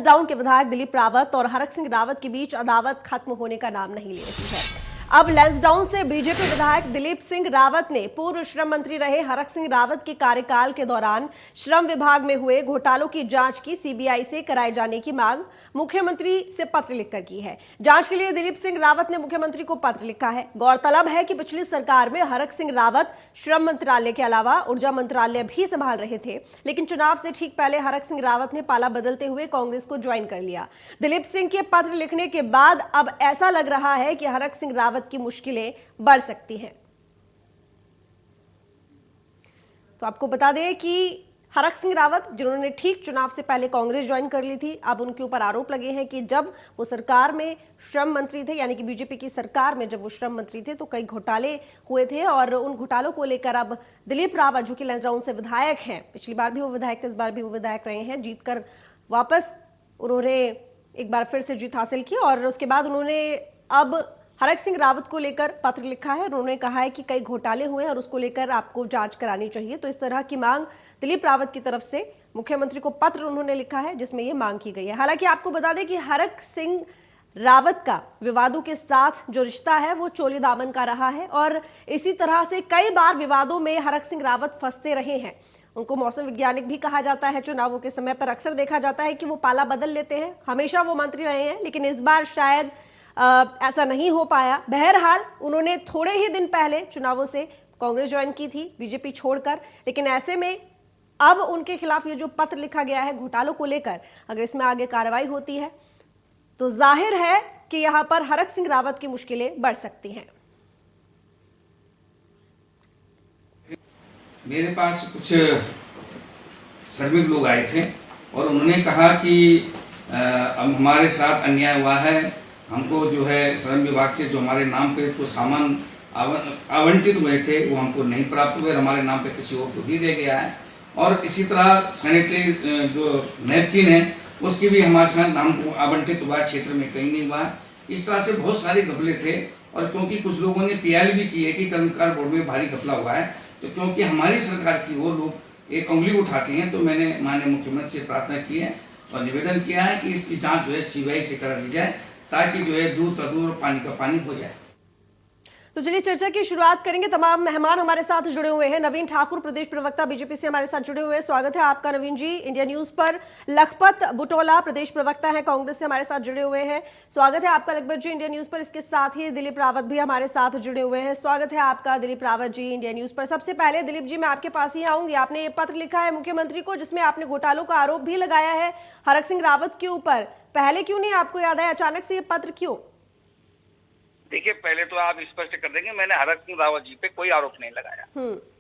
Down के विधायक दिलीप रावत और हरक सिंह रावत के बीच अदावत खत्म होने का नाम नहीं ले रही है। अब लैंसडाउन से बीजेपी विधायक दिलीप सिंह रावत ने पूर्व श्रम मंत्री रहे हरक सिंह रावत के कार्यकाल के दौरान श्रम विभाग में हुए घोटालों की जांच की सीबीआई से कराए जाने की मांग मुख्यमंत्री से पत्र लिखकर की है। जांच के लिए दिलीप सिंह रावत ने मुख्यमंत्री को पत्र लिखा है। गौरतलब है कि पिछली सरकार में हरक सिंह रावत श्रम मंत्रालय के अलावा ऊर्जा मंत्रालय भी संभाल रहे थे, लेकिन चुनाव से ठीक पहले हरक सिंह रावत ने पाला बदलते हुए कांग्रेस को ज्वाइन कर लिया। दिलीप सिंह के पत्र लिखने के बाद अब ऐसा लग रहा है कि हरक सिंह रावत की मुश्किलें बढ़ सकती हैं। तो आपको बता दें कि हरक सिंह रावत, जिन्होंने ठीक चुनाव से पहले कांग्रेस ज्वाइन कर ली थी, अब उनके ऊपर आरोप लगे हैं कि जब वो सरकार में श्रम मंत्री थे, यानी कि बीजेपी की सरकार में जब वो श्रम मंत्री थे तो कई घोटाले हुए थे और उन घोटालों को लेकर अब दिलीप रावत, जो कि लैंसडाउन से विधायक हैं, पिछली बार भी वो विधायक थे, इस बार भी वो विधायक रहे हैं, जीतकर वापस उन्होंने एक बार फिर से जीत हासिल की और उसके बाद उन्होंने अब हरक सिंह रावत को लेकर पत्र लिखा है। उन्होंने कहा है कि कई घोटाले हुए हैं और उसको लेकर आपको जांच करानी चाहिए। तो इस तरह की मांग दिलीप रावत की तरफ से मुख्यमंत्री को पत्र उन्होंने लिखा है, जिसमें यह मांग की गई है। हालांकि आपको बता दें कि हरक सिंह रावत का विवादों के साथ जो रिश्ता है वो चोली दामन का रहा है और इसी तरह से कई बार विवादों में हरक सिंह रावत फंसते रहे हैं। उनको मौसम वैज्ञानिक भी कहा जाता है। चुनावों के समय पर अक्सर देखा जाता है कि वो पाला बदल लेते हैं। हमेशा वो मंत्री रहे हैं, लेकिन इस बार शायद ऐसा नहीं हो पाया। बहरहाल उन्होंने थोड़े ही दिन पहले चुनावों से कांग्रेस ज्वाइन की थी, बीजेपी छोड़कर, लेकिन ऐसे में अब उनके खिलाफ ये जो पत्र लिखा गया है घोटालों को लेकर, अगर इसमें आगे कार्रवाई होती है तो जाहिर है कि यहां पर हरक सिंह रावत की मुश्किलें बढ़ सकती हैं। मेरे पास कुछ श्रमिक लोग आए थे और उन्होंने कहा कि अब हमारे साथ अन्याय हुआ है, हमको जो है श्रम विभाग से जो हमारे नाम पे कुछ सामान आवंटित हुए थे वो हमको नहीं प्राप्त हुए, हमारे नाम पे किसी और को दे दिया गया है। और इसी तरह सैनिटरी जो नैपकिन है उसकी भी हमारे साथ नाम को आवंटित हुआ, क्षेत्र में कहीं नहीं हुआ। इस तरह से बहुत सारे घपले थे और क्योंकि कुछ लोगों ने पीएल भी की है कि कर्मकार बोर्ड में भारी घपला हुआ है, तो क्योंकि हमारी सरकार की ओर लोग एक उंगली उठाते हैं, तो मैंने माननीय मुख्यमंत्री से प्रार्थना की है और निवेदन किया है कि इसकी जांच जो है सीबीआई से करा दी जाए, ताकि जो है दूध का दूध और पानी का पानी हो जाए। तो चलिए चर्चा की शुरुआत करेंगे। तमाम मेहमान हमारे साथ जुड़े हुए हैं। नवीन ठाकुर, प्रदेश प्रवक्ता बीजेपी से हमारे साथ जुड़े हुए हैं। स्वागत है आपका नवीन जी इंडिया न्यूज पर। लखपत बुटोला, प्रदेश प्रवक्ता है कांग्रेस से, हमारे साथ जुड़े हुए हैं। स्वागत है आपका लखपत जी इंडिया न्यूज पर। इसके साथ ही दिलीप रावत भी हमारे साथ जुड़े हुए हैं। स्वागत है आपका दिलीप रावत जी इंडिया न्यूज पर। सबसे पहले दिलीप जी, मैं आपके पास ही आऊंगी। आपने ये पत्र लिखा है मुख्यमंत्री को, जिसमें आपने घोटालों का आरोप भी लगाया है हरक सिंह रावत के ऊपर। पहले क्यों नहीं आपको याद आया, अचानक से ये पत्र क्यों? देखिए, पहले तो आप स्पष्ट कर देंगे, मैंने हरक सिंह रावत जी पे कोई आरोप नहीं लगाया।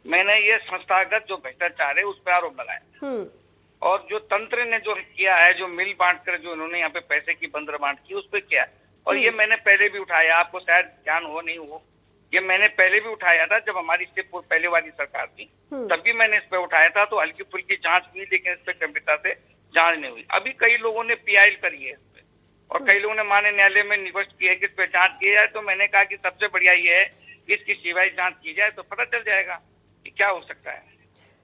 मैंने ये संस्थागत जो भ्रष्टाचार है उस पर आरोप लगाया और जो तंत्र ने जो किया है, जो मिल बांट कर जो उन्होंने यहाँ पे पैसे की बंदरबांट की, उस पर किया। और ये मैंने पहले भी उठाया, आपको शायद ध्यान हो नहीं हो, ये मैंने पहले भी उठाया था जब हमारी इससे पहले वाली सरकार थी, तब भी मैंने इस पे उठाया था। तो हल्की फुल्की जांच हुई, लेकिन इस पे गंभीरता से जांच नहीं हुई। अभी कई लोगों ने पीआई करी है और कई लोगों ने माननीय न्यायालय में निष्पक्ष की है कि इस पे जांच की जाए। तो मैंने कहा कि सबसे बढ़िया ये है कि इसकी सीबीआई जांच की जाए, तो पता चल जाएगा कि क्या हो सकता है।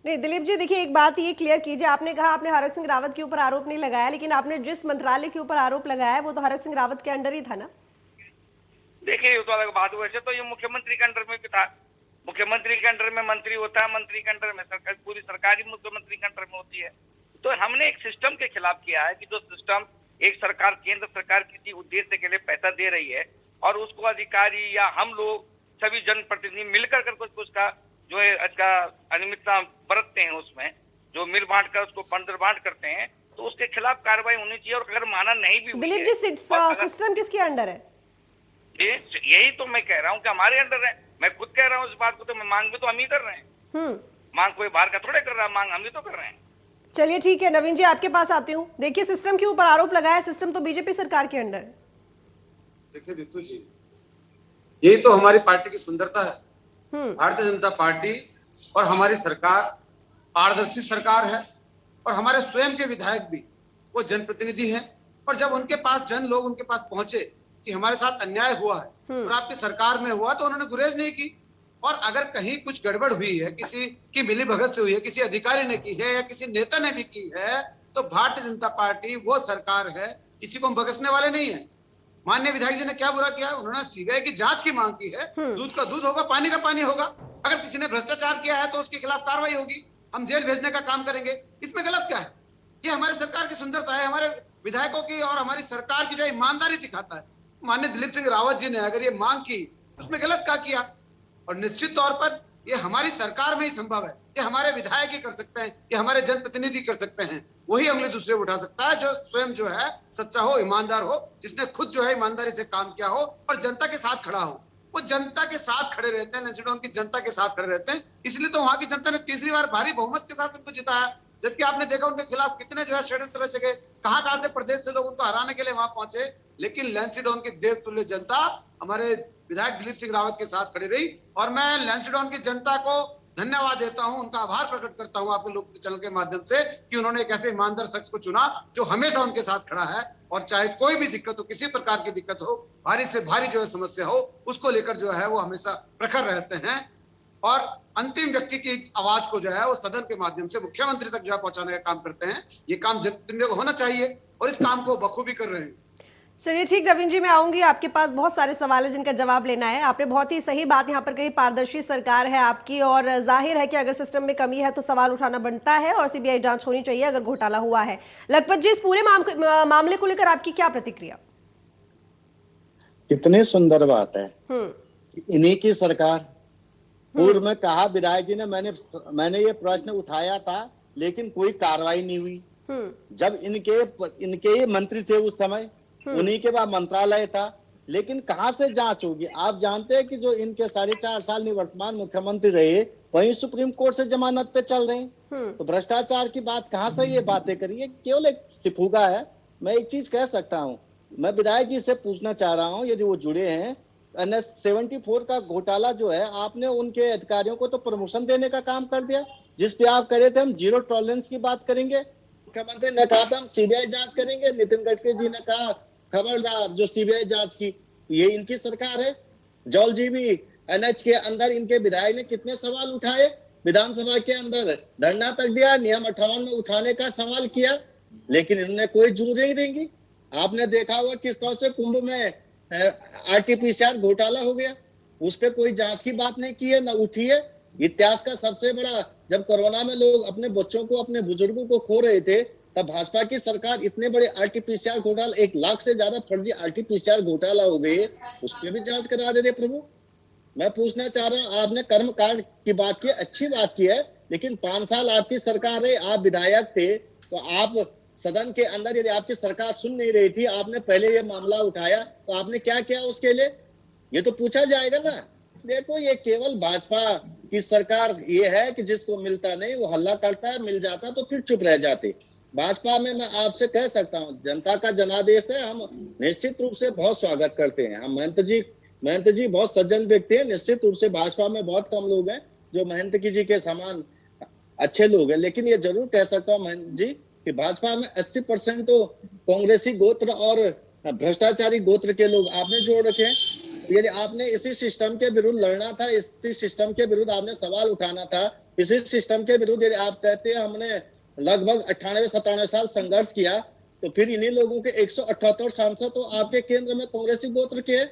नहीं दिलीप जी, देखिए एक बात ये क्लियर कीजिए, आपने कहा आपने हरक सिंह रावत के ऊपर आरोप नहीं लगाया, लेकिन आपने जिस मंत्रालय के ऊपर आरोप लगाया है वो तो हरक सिंह रावत के अंडर ही था ना? देखिए, ये तो अलग बात हुई। वैसे तो ये मुख्यमंत्री के अंडर में भी था। मुख्यमंत्री के अंडर में मंत्री होता है, मंत्री के अंडर में सरकार, पूरी सरकार ही मुख्यमंत्री के अंडर में होती है। तो हमने एक सिस्टम के खिलाफ किया है कि जो सिस्टम एक सरकार, केंद्र सरकार किसी उद्देश्य के लिए पैसा दे रही है और उसको अधिकारी या हम लोग सभी जनप्रतिनिधि मिलकर कर कुछ का जो है इसका अनियमितता बरतते हैं, उसमें जो मिल बांट कर उसको बंदरबांट करते हैं, तो उसके खिलाफ कार्रवाई होनी चाहिए। और अगर माना नहीं भी दिलीप जी, सिस्टम किसके अंडर है? यही तो मैं कह रहा हूँ कि हमारे अंडर है। मैं खुद कह रहा हूँ इस बात को, तो मैं मांग भी तो हम ही कर रहे हैं। मांग कोई बाहर का थोड़े कर रहा है, मांग हम ही तो कर रहे हैं। चलिए ठीक है, नवीन जी आपके पास आती हूँ। देखिए, सिस्टम के ऊपर आरोप लगाया, सिस्टम तो बीजेपी सरकार के अंडर है। देखिए दीप्ति जी, यही तो हमारी पार्टी की सुंदरता है। भारतीय जनता पार्टी और हमारी सरकार पारदर्शी सरकार है और हमारे स्वयं के विधायक भी वो जनप्रतिनिधि हैं। और जब उनके पास जन लोग उनके पास पहुंचे कि हमारे साथ अन्याय हुआ है और आपकी सरकार में हुआ, तो उन्होंने गुरेज नहीं की। और अगर कहीं कुछ गड़बड़ हुई है, किसी की मिलीभगत से हुई है, किसी अधिकारी ने की है या किसी नेता ने भी की है, तो भारतीय जनता पार्टी वो सरकार है, किसी को बख्शने वाले नहीं है। माननीय विधायक जी ने क्या बुरा किया? उन्होंने सीबीआई की जांच की मांग की है। दूध का दूध होगा, पानी का पानी होगा। अगर किसी ने भ्रष्टाचार किया है तो उसके खिलाफ कार्रवाई होगी, हम जेल भेजने का काम करेंगे। इसमें गलत क्या है? ये हमारे सरकार की सुंदरता है, हमारे विधायकों की और हमारी सरकार की जो ईमानदारी दिखाता है। माननीय दिलीप सिंह रावत जी ने अगर ये मांग की, उसमें गलत क्या किया? और निश्चित तौर पर ये हमारी सरकार में ही संभव है। ये हमारे विधायक ही कर सकते हैं, ये हमारे जनप्रतिनिधि कर सकते हैं। वही उंगली दूसरे उठा सकता है जो स्वयं जो है सच्चा हो, ईमानदार हो, जिसने खुद जो है ईमानदारी से काम किया हो और जनता के साथ खड़ा हो। वो जनता के साथ खड़े रहते हैं, लैंसडॉन की जनता के साथ खड़े रहते हैं। इसलिए तो वहां की जनता ने तीसरी बार भारी बहुमत के साथ उनको जिताया। जबकि आपने देखा उनके खिलाफ कितने जो है षड्यंत्र रचे गए, कहां से प्रदेश से लोग उनको हराने के लिए वहां पहुंचे। लेकिन लैंसडॉन की देवतुल्य जनता हमारे विधायक दिलीप सिंह रावत के साथ खड़ी रही। और मैं लैंसडॉन की जनता को धन्यवाद देता हूं, उनका आभार प्रकट करता हूं आपके लोक चैनल के माध्यम से कि उन्होंने एक ऐसे ईमानदार शख्स को चुना जो हमेशा उनके साथ खड़ा है। और चाहे कोई भी दिक्कत हो, किसी प्रकार की दिक्कत हो, भारी से भारी जो है समस्या हो, उसको लेकर जो है वो हमेशा प्रखर रहते हैं। और अंतिम व्यक्ति की आवाज को जो है वो सदन के माध्यम से मुख्यमंत्री तक जो है पहुंचाने का काम करते हैं। ये काम जनप्रतिनिधियों को होना चाहिए और इस काम को बखूबी कर रहे हैं। चलिए ठीक, रविंद्र जी मैं आऊंगी, आपके पास बहुत सारे सवाल है जिनका जवाब लेना है। आपने बहुत ही सही बात यहाँ पर कही, पारदर्शी सरकार है आपकी और जाहिर है कि अगर सिस्टम में कमी है तो सवाल उठाना बनता है और सीबीआई जांच होनी चाहिए अगर घोटाला हुआ है। लखपत जी, इस पूरे मामले को लेकर आपकी क्या प्रतिक्रिया? कितनी सुंदर बात है, इन्हीं की सरकार। पूर्व में कहा विधायक जी ने, मैंने ये प्रश्न उठाया था लेकिन कोई कार्रवाई नहीं हुई। जब इनके मंत्री थे उस समय, उन्हीं के बाद मंत्रालय था, लेकिन कहां से जांच होगी? आप जानते हैं कि जो इनके 4.5 साल निवर्तमान मुख्यमंत्री रहे वहीं सुप्रीम कोर्ट से जमानत पे चल रहे हैं। तो भ्रष्टाचार की बात कहां से ये बातें करिए, केवल एक सिफुगा है। मैं एक चीज कह सकता हूं, मैं विधायक जी से पूछना चाह रहा हूं, यदि वो जुड़े हैं, NH-74 का घोटाला जो है, आपने उनके अधिकारियों को तो प्रमोशन देने का काम कर दिया, जिसपे आप कह रहे थे हम जीरो टॉलरेंस की बात करेंगे। मुख्यमंत्री ने कहा था हम सीबीआई जांच करेंगे, नितिन गडकरी जी ने कहा खबरदार जो सीबीआई जांच की। ये इनकी सरकार है। जौल जी भी NH के अंदर इनके विधायक ने कितने सवाल उठाए, विधानसभा के अंदर धरना तक दिया, नियम 58 में उठाने का सवाल किया, लेकिन इन्होंने कोई जुड़ नहीं देंगी। आपने देखा होगा किस तरह से कुंभ में RT-PCR घोटाला हो गया, उस पर कोई जांच की बात नहीं की है, न उठी है। इतिहास का सबसे बड़ा, जब कोरोना में लोग अपने बच्चों को, अपने बुजुर्गों को खो रहे थे, तब भाजपा की सरकार इतने बड़े RT-PCR घोटाला, 1 लाख से ज्यादा फर्जी RT-PCR घोटाला हो गए, उस पर भी जांच करा दे प्रभु। मैं पूछना चाह रहा हूँ, आपने कर्मकांड की बात की, अच्छी बात की है, लेकिन 5 साल आपकी सरकार है, आप विधायक थे, तो आप सदन के अंदर, यदि आपकी सरकार सुन नहीं रही थी, आपने पहले ये मामला उठाया, तो आपने क्या किया उसके लिए? ये तो पूछा जाएगा ना। देखो, ये केवल भाजपा की सरकार ये है कि जिसको मिलता नहीं वो हल्ला करता है, मिल जाता तो फिर चुप रह जाते। भाजपा में मैं आपसे कह सकता हूँ, जनता का जनादेश है, हम निश्चित रूप से बहुत स्वागत करते हैं। हम महंत जी बहुत सज्जन व्यक्ति है। निश्चित रूप से भाजपा में बहुत कम लोग हैं जो महंत जी के समान अच्छे लोग हैं, लेकिन ये जरूर कह सकता हूँ महंत जी कि भाजपा में 80% तो कांग्रेसी गोत्र और भ्रष्टाचारी गोत्र के लोग आपने जोड़ रखे हैं। यदि आपने इसी सिस्टम के विरुद्ध लड़ना था, इसी सिस्टम के विरुद्ध आपने सवाल उठाना था, इसी सिस्टम के विरुद्ध यदि आप कहते हैं हमने लगभग 98-97 साल संघर्ष किया, तो फिर इन्हीं लोगों के 178 सांसद तो आपके केंद्र में कांग्रेसी गोत्र के हैं।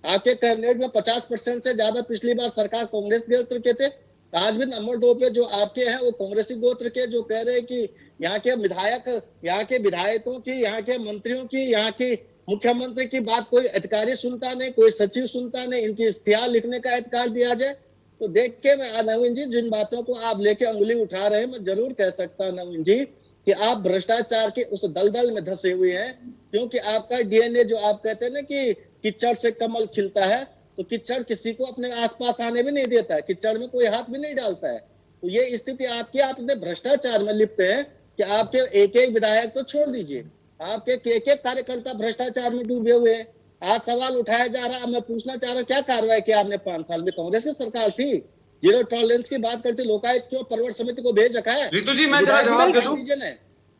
आपके कैबिनेट में 50% से ज्यादा पिछली बार सरकार कांग्रेस गोत्र के थे। आज भी नंबर 2 पे जो आपके हैं वो कांग्रेसी गोत्र के, जो कह रहे हैं कि यहाँ के विधायक, यहाँ के विधायकों की, यहाँ के मंत्रियों की, यहाँ की मुख्यमंत्री की बात कोई अधिकारी सुनता नहीं, कोई सचिव सुनता नहीं, इनकी इश्तिहार लिखने का अधिकार दिया जाए। तो देख के मैं नवीन जी, जिन बातों को आप लेके उंगली उठा रहे हैं, मैं जरूर कह सकता हूँ नवीन जी कि आप भ्रष्टाचार के उस दलदल में धंसे हुए हैं। क्योंकि आपका DNA, जो आप कहते हैं ना कि कीचड़ से कमल खिलता है, तो कीचड़ किसी को अपने आसपास आने भी नहीं देता है, कीचड़ में कोई हाथ भी नहीं डालता है। तो ये स्थिति आपकी, आप इतने भ्रष्टाचार में लिप्त हैं कि आपके एक विधायक तो छोड़ दीजिए, आपके एक कार्यकर्ता भ्रष्टाचार में डूबे हुए हैं। आज सवाल उठाया जा रहा है, मैं पूछना चाह रहा हूँ क्या कार्रवाई किया आपने 5 साल में? कांग्रेस की सरकार थी, जीरो टॉलरेंस की बात करती, लोकायुक्त क्यों प्रवर्तन समिति को भेज रखा है? रितु जी, मैं जरा जवाब दे दूं,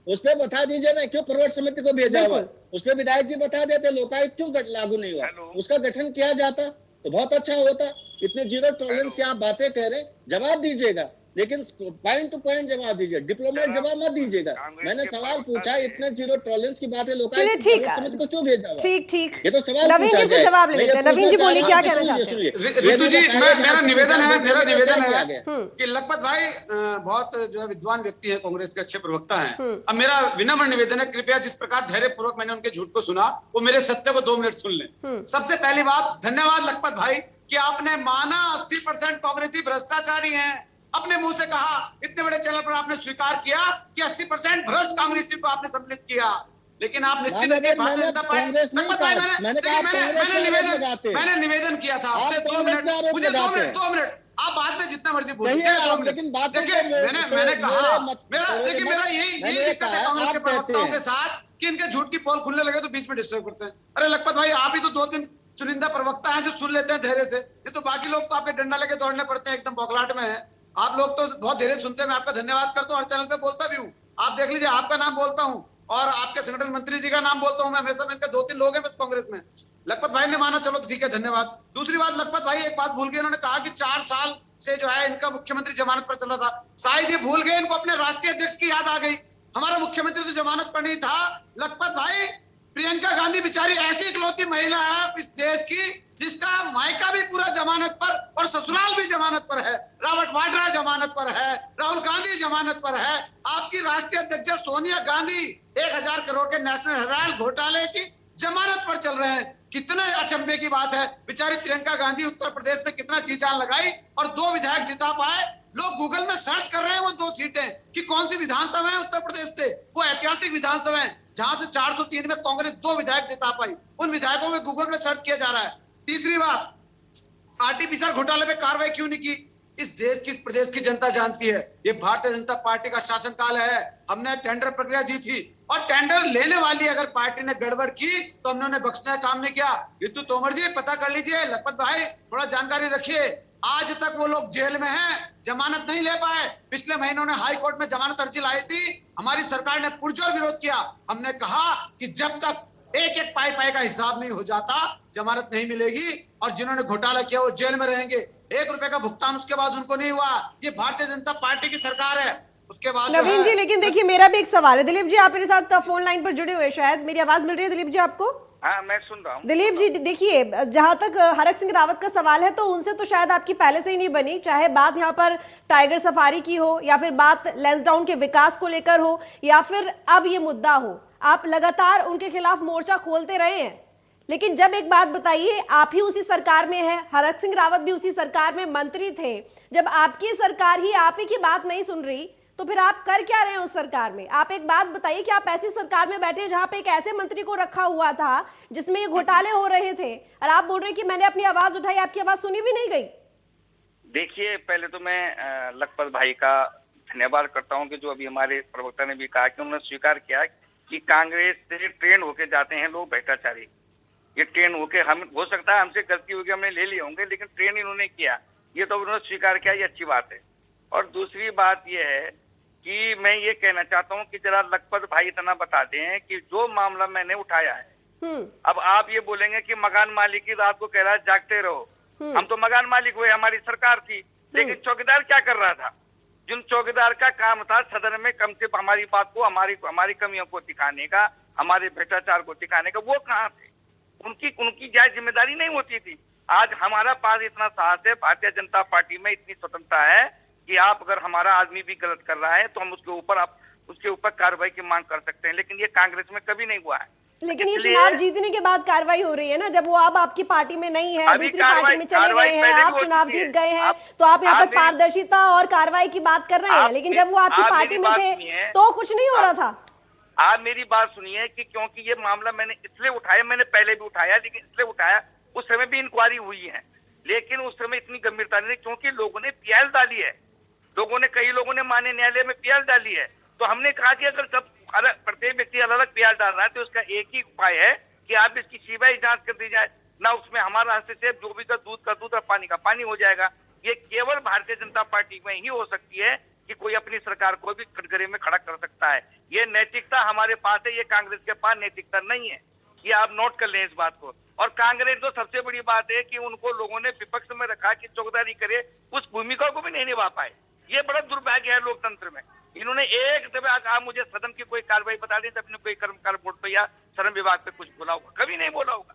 उस पर बता दीजिए ना, क्यों प्रवर्तन समिति को भेजा हुआ? उस पर विधायक जी बता देते, लोकायुक्त क्यों लागू नहीं हुआ, उसका गठन किया जाता तो बहुत अच्छा होता। इतने जीरो टॉलरेंस की आप बातें कह रहे, जवाब दीजिएगा। लेकिन पॉइंट टू पॉइंट जवाब दीजिए, डिप्लोमेट जवाब मत दीजिएगा। मैंने सवाल पूछा, इतने जीरो टॉलरेंस की बात है, लोग चलिए ठीक समिति को क्यों भेजा हुआ? ठीक ठीक ये तो सवाल नवीन पूछा जी से जाए। जवाब ले मैं ये लेते हैं। नवीन जी पूछना बोलिए, चाह क्या रहा हूं, कहना सुनिए, चाहते हैं? सुनिए। रितु जी, मेरा निवेदन है हम्म। कि लखपत भाई बहुत जो है विद्वान व्यक्ति हैं, कांग्रेस के अच्छे प्रवक्ता हैं। अब मेरा विनम्र निवेदन है, कृपया जिस प्रकार धैर्यपूर्वक मैंने उनके झूठ को सुना, वो मेरे सत्य को 2 मिनट सुन लें। सबसे पहली बात, धन्यवाद लखपत भाई कि आपने माना 80% कांग्रेसी भ्रष्टाचारी हैं। अपने मुंह से कहा, इतने बड़े चैनल पर आपने स्वीकार किया कि 80% भ्रष्ट कांग्रेसी को आपने सम्मिलित किया। लेकिन आप निश्चित भारतीय जनता पार्टी, लखपत भाई, मैंने निवेदन किया था आपसे 2 मिनट, मुझे 2 मिनट, आप बाद में जितना मर्जी बोलिए। देखिए, मैंने कहा, मेरा यही दिक्कत है कांग्रेस के प्रवक्ताओं के साथ कि इनके झूठ की पोल खुलने लगे तो बीच में डिस्टर्ब करते हैं। अरे लखपत भाई, आप ही तो 2-3 चुनिंदा प्रवक्ता हैं जो सुन लेते हैं धैर्य से, ये तो बाकी लोग तो आपके डंडा लेके दौड़ने पड़ते हैं, एकदम बौखलाहट में है। आप लोग तो बहुत धैर्य सुनते हैं, मैं आपका धन्यवाद करता हूँ, हर चैनल पे बोलता भी हूँ। आप देख लीजिए, आपका नाम बोलता हूँ और आपके संगठन मंत्री जी का नाम बोलता हूँ मैं हमेशा। इनके 2-3 लोग हैं बस कांग्रेस में। लखपत भाई ने माना, चलो ठीक है, धन्यवाद। दूसरी बात, लखपत भाई एक बात भूल गए, उन्होंने कहा कि 4 साल से जो है इनका मुख्यमंत्री जमानत पर चल रहा था। शायद ये भूल गए, इनको अपने राष्ट्रीय अध्यक्ष की याद आ गई। हमारा मुख्यमंत्री तो जमानत पर नहीं था। लखपत भाई, प्रियंका गांधी बेचारी ऐसी इकलौती महिला है इस देश की जिसका मायका भी पूरा जमानत पर और ससुराल भी जमानत पर है। रॉबर्ट वाड्रा जमानत पर है, राहुल गांधी जमानत पर है। आपकी राष्ट्रीय अध्यक्ष सोनिया गांधी 1000 करोड़ के नेशनल हेराल्ड घोटाले की जमानत पर चल रहे हैं। कितने अचंभे की बात है, बेचारी प्रियंका गांधी उत्तर प्रदेश में कितना जी-जान लगाई और 2 विधायक जिता पाए। लोग गूगल में सर्च कर रहे हैं वो 2 सीटें कि कौन सी विधानसभा है उत्तर प्रदेश से, वो ऐतिहासिक विधानसभा है जहां से 403 में कांग्रेस 2 विधायक जिता पाई। उन विधायकों में गूगल में सर्च किया जा रहा है। तीसरी बात, आरटीपीसीआर घोटाले पे कार्रवाई क्यों नहीं की? इस देश की, इस प्रदेश की जनता जानती है, ये भारतीय जनता पार्टी का शासनकाल है। हमने टेंडर प्रक्रिया दी थी और टेंडर लेने वाली अगर पार्टी ने गड़बड़ की तो हमने उन्हें बख्शने का काम नहीं किया। रितु तोमर जी, पता कर लीजिए, लखपत भाई थोड़ा जानकारी रखिए। आज तक वो लोग जेल में हैं, जमानत नहीं ले पाए। पिछले महीने उन्होंने हाई कोर्ट में जमानत अर्जी लाई थी, हमारी सरकार ने पुरजोर विरोध किया। हमने कहा कि जब तक एक एक पाई का हिसाब नहीं हो जाता, जमानत नहीं मिलेगी और जिन्होंने घोटाला किया वो जेल में रहेंगे। 1 रुपए का भुगतान उसके बाद उनको नहीं हुआ। ये भारतीय जनता पार्टी की सरकार है। उसके बाद नवीन जी, लेकिन देखिए, मेरा भी एक सवाल है। दिलीप जी, आप मेरे साथ फोन लाइन पर जुड़े हुए, शायद मेरी आवाज मिल रही है दिलीप जी आपको? हाँ, मैं सुन रहा हूँ। दिलीप जी देखिए, जहां तक हरक सिंह रावत का सवाल है तो उनसे तो शायद आपकी पहले से ही नहीं बनी, चाहे बात यहाँ पर टाइगर सफारी की हो या फिर बात लैंसडाउन के विकास को लेकर हो या फिर अब ये मुद्दा हो। आप लगातार उनके खिलाफ मोर्चा खोलते रहे हैं, लेकिन जब एक बात बताइए, आप ही उसी सरकार में है, हरक सिंह रावत भी उसी सरकार में मंत्री थे। जब आपकी सरकार ही आप ही की बात नहीं सुन रही तो फिर आप कर क्या रहे हैं उस सरकार में? आप एक बात बताइए कि आप ऐसी सरकार में बैठे जहां पे एक ऐसे मंत्री को रखा हुआ था जिसमें ये घोटाले हो रहे थे और आप बोल रहे हैं कि मैंने अपनी आवाज उठाई, आपकी आवाज सुनी भी नहीं गई। देखिए, पहले तो मैं लखपत भाई का धन्यवाद करता हूं कि जो अभी हमारे प्रवक्ता ने भी कहा कि उन्होंने स्वीकार किया कि कांग्रेस से ट्रेंड होके जाते हैं लोग भ्रष्टाचारी। ये ट्रेंड होके, हम हो सकता है हमसे गलती होगी, हमने ले लिए होंगे, लेकिन ट्रेंड इन्होंने किया, ये तो उन्होंने स्वीकार किया, ये अच्छी बात है। और दूसरी बात ये है कि मैं ये कहना चाहता हूँ कि जरा लखपत भाई इतना बता दें कि जो मामला मैंने उठाया है, अब आप ये बोलेंगे कि मकान मालिक की रात को कह रहा है जागते रहो। हम तो मकान मालिक हुए, हमारी सरकार थी, लेकिन चौकीदार क्या कर रहा था? जिन चौकीदार का काम था सदन में कम से कम हमारी बात को, हमारी कमियों को दिखाने का, हमारे भ्रष्टाचार को दिखाने का, वो कहाँ थे? उनकी जायज जिम्मेदारी नहीं होती थी। आज हमारा पास इतना साहस है, भारतीय जनता पार्टी में इतनी स्वतंत्रता है कि आप अगर हमारा आदमी भी गलत कर रहा है तो हम उसके ऊपर कार्रवाई की मांग कर सकते हैं, लेकिन ये कांग्रेस में कभी नहीं हुआ है। लेकिन ये चुनाव जीतने के बाद कार्रवाई हो रही है ना, जब वो अब आपकी पार्टी में नहीं है, दूसरी पार्टी में चले गए हैं, आप चुनाव जीत गए हैं, तो आप यहाँ पर पारदर्शिता और कार्रवाई की बात कर रहे हैं, लेकिन जब वो आपकी पार्टी में थे तो कुछ नहीं हो रहा था। आप मेरी बात सुनिए कि क्योंकि ये मामला मैंने इसलिए उठाया, मैंने पहले भी उठाया, लेकिन इसलिए उठाया, उस समय भी इंक्वायरी हुई है, लेकिन उस समय इतनी गंभीरता नहीं, क्योंकि लोगों ने पीएल डाली है, कई लोगों ने माननीय न्यायालय में पीएल डाली है। तो हमने कहा कि अगर सब प्रत्येक व्यक्ति अलग अलग पीएल डाल रहा है तो इसका एक ही उपाय है कि आप इसकी सीबीआई जांच कर दी जाए ना, उसमें हमारा हस्तक्षेप, जो भी का दूध और पानी का पानी हो जाएगा। ये केवल भारतीय जनता पार्टी में ही हो सकती है कि कोई अपनी सरकार को भी कटघरे में खड़ा कर सकता है। ये नैतिकता हमारे पास है, ये कांग्रेस के पास नैतिकता नहीं है, ये आप नोट कर लें इस बात को। और कांग्रेस तो सबसे बड़ी बात है कि उनको लोगों ने विपक्ष में रखा कि चौकीदारी करे, उस भूमिका को भी नहीं निभा पाए। ये बड़ा दुर्भाग्य है लोकतंत्र में। इन्होंने एक दफे आप मुझे सदन की कोई कार्रवाई बता दी, अपने कोई कर्मकाल बोर्ड पे या श्रम विभाग पे कुछ बोला होगा? कभी नहीं बोला होगा।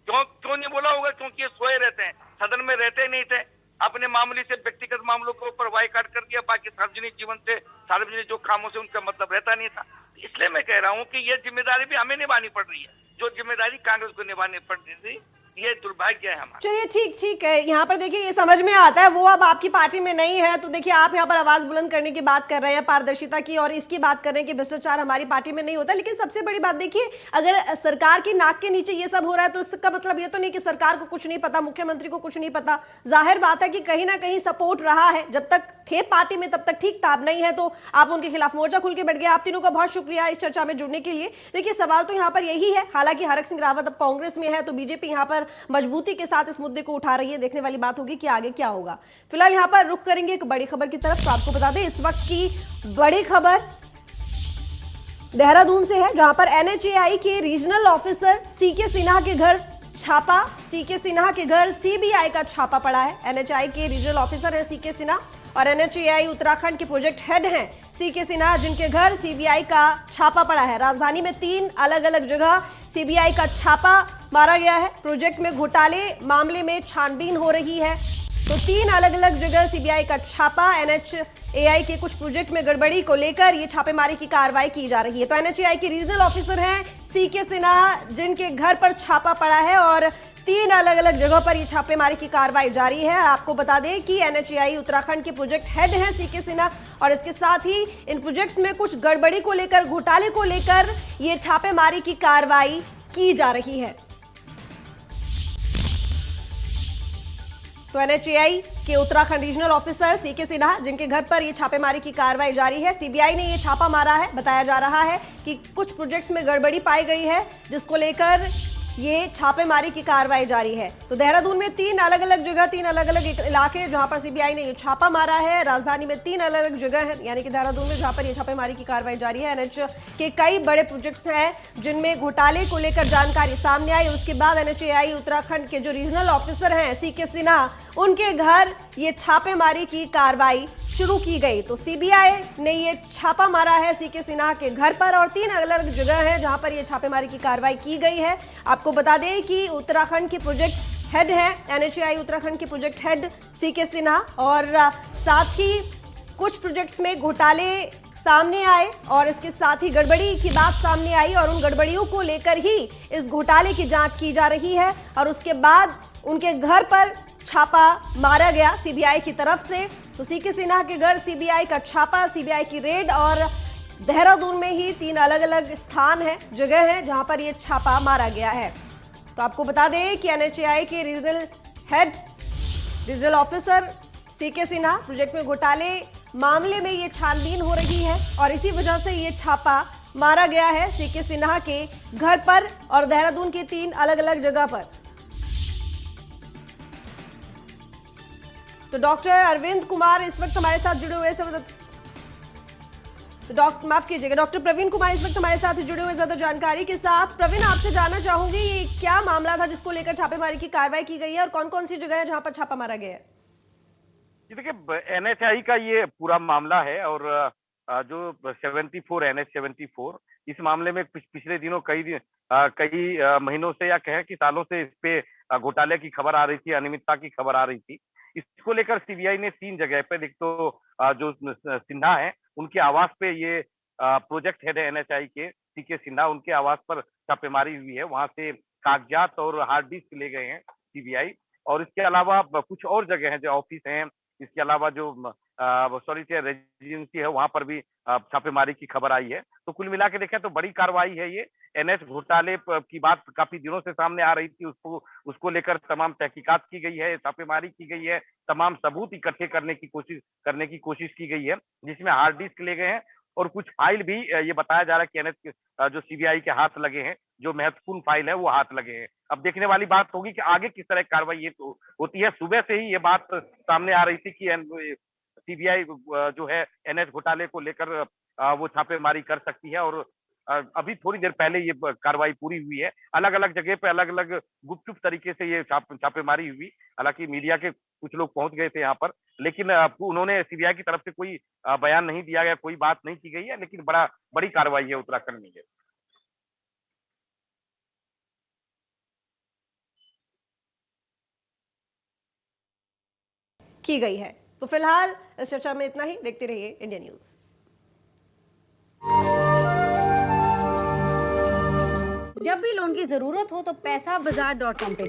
क्यों नहीं बोला होगा? क्योंकि ये सोए रहते हैं, सदन में रहते नहीं थे। अपने मामूली से व्यक्तिगत मामलों के ऊपर बाइकाट कर दिया, बाकी सार्वजनिक जीवन से, सार्वजनिक जो कामों से उनका मतलब रहता नहीं था। इसलिए मैं कह रहा हूँ कि ये जिम्मेदारी भी हमें निभानी पड़ रही है, जो जिम्मेदारी कांग्रेस को निभानी पड़ रही थी। ये दुर्भाग्य है हमारा। चलिए ठीक है, यहाँ पर देखिए ये समझ में आता है, वो अब आपकी पार्टी में नहीं है, तो देखिए आप यहाँ पर आवाज बुलंद करने की बात कर रहे हैं, पारदर्शिता की, और इसकी बात कर रहे हैं कि भ्रष्टाचार हमारी पार्टी में नहीं होता। लेकिन सबसे बड़ी बात देखिए, अगर सरकार की नाक के नीचे ये सब हो रहा है तो इसका मतलब ये तो नहीं कि सरकार को कुछ नहीं पता, मुख्यमंत्री को कुछ नहीं पता। जाहिर बात है कि कहीं ना कहीं सपोर्ट रहा है, जब तक थे पार्टी में तब तक ठीक था, अब नहीं है तो आप उनके खिलाफ मोर्चा खुल के बैठ गए। आप तीनों का बहुत शुक्रिया इस चर्चा में जुड़ने के लिए। देखिए सवाल तो यहाँ पर यही है, हालांकि हरक सिंह रावत अब कांग्रेस में है तो बीजेपी यहाँ पर मजबूती के साथ इस मुद्दे को उठा रही है। देखने वाली बात होगी कि आगे क्या होगा। फिलहाल यहाँ पर रुख करेंगे एक बड़ी खबर की तरफ। तो आपको बता दें इस वक्त की बड़ी खबर देहरादून से है, जहां पर एनएचएआई के रीजनल ऑफिसर सीके सिन्हा के घर छापा। सीके सिन्हा के घर सीबीआई का छापा पड़ा है। एनएचएआई के रीजनल ऑफिसर है सीके सिन्हा और एनएचएआई उत्तराखंड के प्रोजेक्ट हेड हैं सीके सिन्हा, जिनके घर सीबीआई का छापा पड़ा है। राजधानी में 3 अलग अलग जगह सीबीआई का छापा मारा गया है। प्रोजेक्ट में घोटाले मामले में छानबीन हो रही है, तो 3 अलग अलग जगह सीबीआई का छापा। एनएचएआई के कुछ प्रोजेक्ट में गड़बड़ी को लेकर ये छापेमारी की कार्रवाई की जा रही है। तो एनएचएआई के रीजनल ऑफिसर हैं सीके सिन्हा, जिनके घर पर छापा पड़ा है और 3 अलग अलग जगह पर ये छापेमारी की कार्रवाई जारी है। आपको बता दें कि एनएचएआई उत्तराखंड के प्रोजेक्ट हेड हैं सीके सिन्हा, और इसके साथ ही इन प्रोजेक्ट्स में कुछ गड़बड़ी को लेकर, घोटाले को लेकर ये छापेमारी की कार्रवाई की जा रही है। तो एनएचएआई के Uttarakhand regional officer CK Sinha, जिनके घर पर ये छापेमारी की कार्रवाई जारी है। सीबीआई ने ये छापा मारा है। बताया जा रहा है कि कुछ प्रोजेक्ट्स में गड़बड़ी पाई गई है, जिसको लेकर ये छापेमारी की कार्रवाई जारी है। तो देहरादून में 3 अलग अलग जगह, 3 अलग अलग इलाके जहां पर सीबीआई ने ये छापा मारा है। राजधानी में 3 अलग अलग जगह है, यानी कि देहरादून में जहां पर ये छापेमारी की कार्रवाई जारी है। एनएच के कई बड़े प्रोजेक्ट्स हैं जिनमें घोटाले को लेकर जानकारी सामने आई। उसके बाद एनएचएआई उत्तराखंड के जो रीजनल ऑफिसर हैं सीके सिन्हा, उनके घर ये छापेमारी की कार्रवाई शुरू की गई। तो सीबीआई ने ये छापा मारा है सीके सिन्हा के घर पर, और 3 अलग अलग जगह है जहां पर ये छापेमारी की कार्रवाई की गई है। आपको बता दें कि उत्तराखंड के प्रोजेक्ट हेड है एनएचएआई उत्तराखंड के प्रोजेक्ट हेड सीके सिन्हा, और साथ ही कुछ प्रोजेक्ट्स में घोटाले सामने आए और इसके साथ ही गड़बड़ी की बात सामने आई, और उन गड़बड़ियों को लेकर ही इस घोटाले की जांच की जा रही है। और उसके बाद उनके घर पर छापा मारा गया सीबीआई की तरफ से। तो सीके सिन्हा के घर सीबीआई का छापा, सीबीआई की रेड, और देहरादून में ही 3 अलग अलग स्थान है, जगह है जहां पर ये छापा मारा गया है। तो आपको बता दें कि एनएचएआई के regional head, regional officer CK Sinha, project में घोटाले मामले में ये छानबीन हो रही है और इसी वजह से ये छापा मारा गया है सीके सिन्हा के घर पर और देहरादून के 3 अलग अलग जगह पर। तो डॉक्टर अरविंद कुमार इस वक्त हमारे साथ जुड़े हुए हैं, तो डॉक्टर प्रवीण कुमार इस वक्त हमारे साथ जुड़े हुए ज्यादा जानकारी के साथ। प्रवीण, आपसे जानना चाहूंगी ये क्या मामला था जिसको लेकर छापेमारी की कार्रवाई की गई है और कौन कौन सी जगह है जहां पर छापा मारा गया है? देखिए, एनएचआई का ये पूरा मामला है और जो 74 एनएच 74, इस मामले में पिछले दिनों कई महीनों से या कहें कि सालों से इस पे घोटाले की खबर आ रही थी, अनियमितता की खबर आ रही थी। इसको लेकर सीबीआई ने 3 जगह पे, एक तो जो सिन्हा है उनके आवास पे, ये प्रोजेक्ट हेड है एनएचआई के सीके सिन्हा, उनके आवास पर छापेमारी हुई है। वहां से कागजात और हार्ड डिस्क ले गए हैं सीबीआई, और इसके अलावा कुछ और जगह हैं जो ऑफिस हैं, इसके अलावा जो सॉलिसिटर रेजिडेंसी है वहां पर भी छापेमारी की खबर आई है। तो कुल मिला के देखें तो बड़ी कार्रवाई है ये। एनएच घोटाले की बात काफी दिनों से सामने आ रही थी, उसको लेकर तमाम तहकीकात की गई है, छापेमारी की गई है, तमाम सबूत इकट्ठे करने की कोशिश की गई है, जिसमें हार्ड डिस्क ले गए हैं और कुछ फाइल भी ये बताया जा रहा है कि एनएच जो सीबीआई के हाथ लगे हैं, जो महत्वपूर्ण फाइल है वो हाथ लगे हैं। अब देखने वाली बात होगी कि आगे किस तरह की कार्रवाई ये तो होती है। सुबह से ही ये बात सामने आ रही थी कि सीबीआई जो है एनएच घोटाले को लेकर वो छापेमारी कर सकती है और अभी थोड़ी देर पहले ये कार्रवाई पूरी हुई है। अलग अलग जगह पे अलग अलग गुपचुप तरीके से ये छापेमारी हुई। हालांकि मीडिया के कुछ लोग पहुंच गए थे यहाँ पर, लेकिन उन्होंने सीबीआई की तरफ से कोई बयान नहीं दिया गया, कोई बात नहीं की गई है, लेकिन बड़ी कार्रवाई है उत्तराखंड में। की गई है। तो फिलहाल इस चर्चा में इतना ही। देखते रहिए इंडिया न्यूज। जब भी लोन की जरूरत हो तो पैसा बाजार.com पे